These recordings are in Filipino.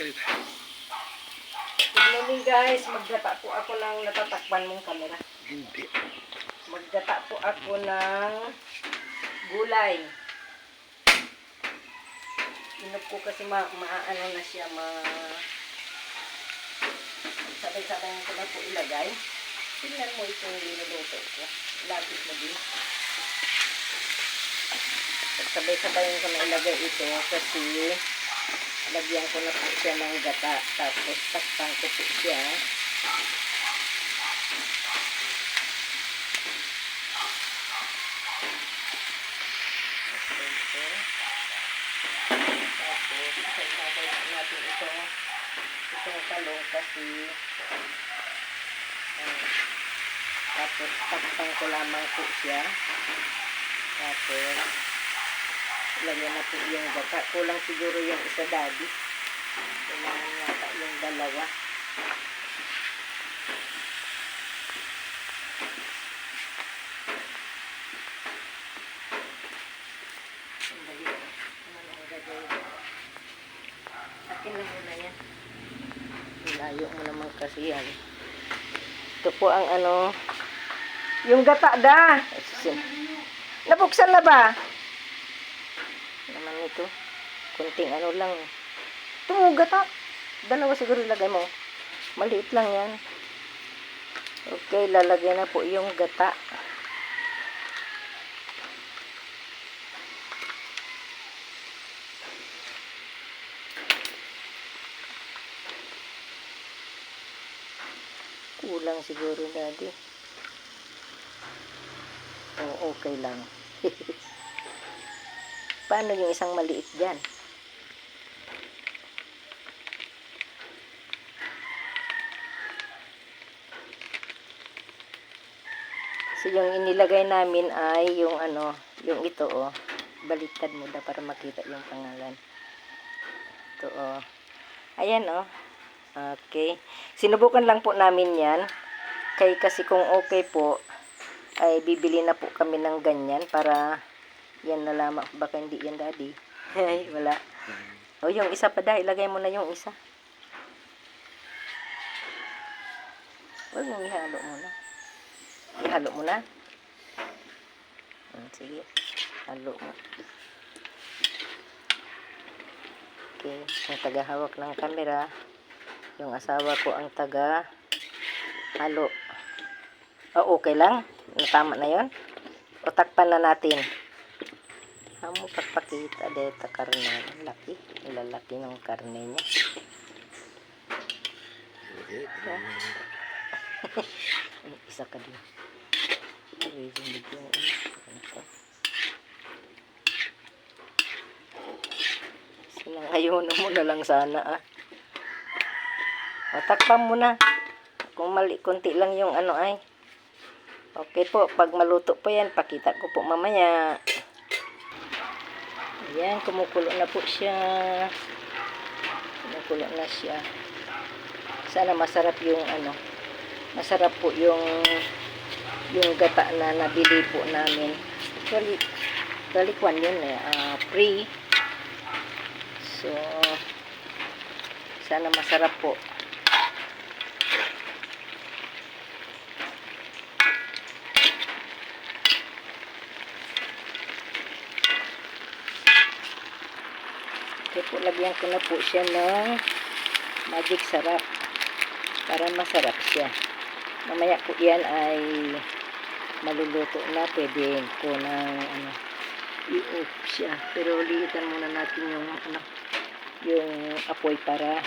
Good morning guys, magdata po ako ng natatakpan mong camera. Hindi. Magdata po ako ng gulay. Inop ko kasi maano na siya, sabay-sabay ko na po ilagay. Tingnan mo itong niluluto ko. Lapit mo din. Sabay-sabay ko na ilagay ito kasi lagyan ko na po siya ng gata. Tapos takpan ko po siya. Tapos isabay natin itong talong kasi tapos takpan ko lamang po siya. Tapos lagyan na po yung gata. Kulang siguro yung isa, daddy. Kailangan yata yung dalawa. Sandali. Ano na ang gagawin? Akin lang muna yan. Ilayo mo naman kasi yan. Ito po ang yung gata da. Nabuksan na ba? Naman ito. Kunting lang. Ito gata. Dalawa siguro ilagay mo. Maliit lang yan. Okay, lalagyan na po yung gata. Kulang siguro, daddy. Oo, okay lang. Paano yung isang maliit dyan? So, yung inilagay namin ay yung yung ito, baliktad mo na para makita yung pangalan. Ito, ayan, okay. Sinubukan lang po namin yan. Kasi kung okay po, ay bibili na po kami ng ganyan para yan na lamang. Baka hindi yan, daddy. Ay, wala. O, yung isa pa, dahil ilagay mo na yung isa. Huwag mong ihalo muna. Ihalo mo na. Sige. Halo mo. Okay. Ang tagahawak ng camera. Yung asawa ko ang taga halo. Okay lang. Tama na yon. O takpan na natin. Hamo pagpakita dito karne. Laki. Ilalaki ng karne niya. Isa ka din. Sinangayon mo na lang sana takpan mo na. Kung konti lang yung ay. Okay po, pag maluto po yan, pakita ko po mamaya. Ayan, kumukulo na po siya. Kumukulo na siya. Sana masarap yung masarap po yung gata na nabili po namin. Actually, kwan yun free. So, sana masarap po. Okay po, lagyan ko na po siya ng magic sarap para masarap siya. Mamaya po yan ay maluluto na. Pwede ko ng i-off siya. Pero liitan muna natin yung apoy para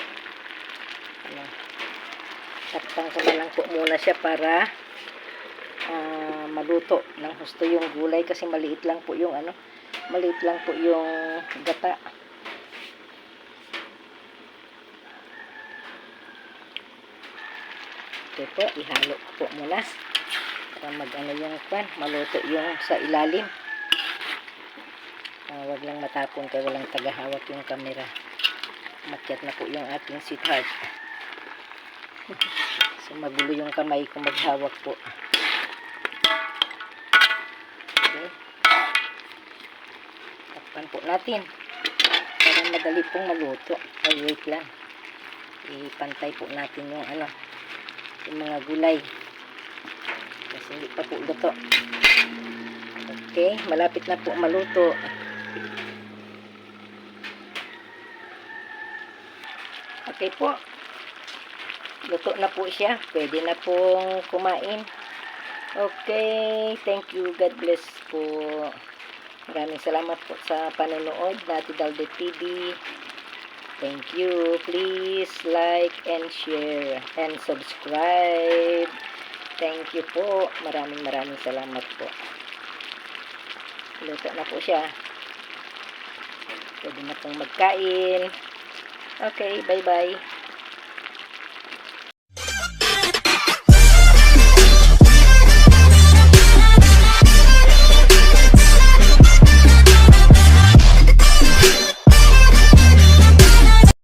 takpan ko na lang po muna siya para maluto ng husto yung gulay kasi maliit lang po yung maliit lang po yung gata. Ito po, ihalo ko po muna para yung maluto yung sa ilalim. Wag lang matapon kaya walang tagahawak yung camera. Makyat na po yung ating sweetheart. So magulo yung kamay ko maghawak po. Okay. Takpan po natin para madali pong maluto. Wait lang. ipantay po natin yung ano, yung mga gulay. Kasi hindi pa po luto. Okay, malapit na po maluto. Okay po. Luto na po siya. Pwede na pong kumain. Okay, thank you. God bless po. Maraming salamat po sa panonood. Nati Dalde TV. Thank you. Please like and share and subscribe. Thank you po. Maraming salamat po. Luto na po siya. Pwede na pong magkain. Okay, bye-bye.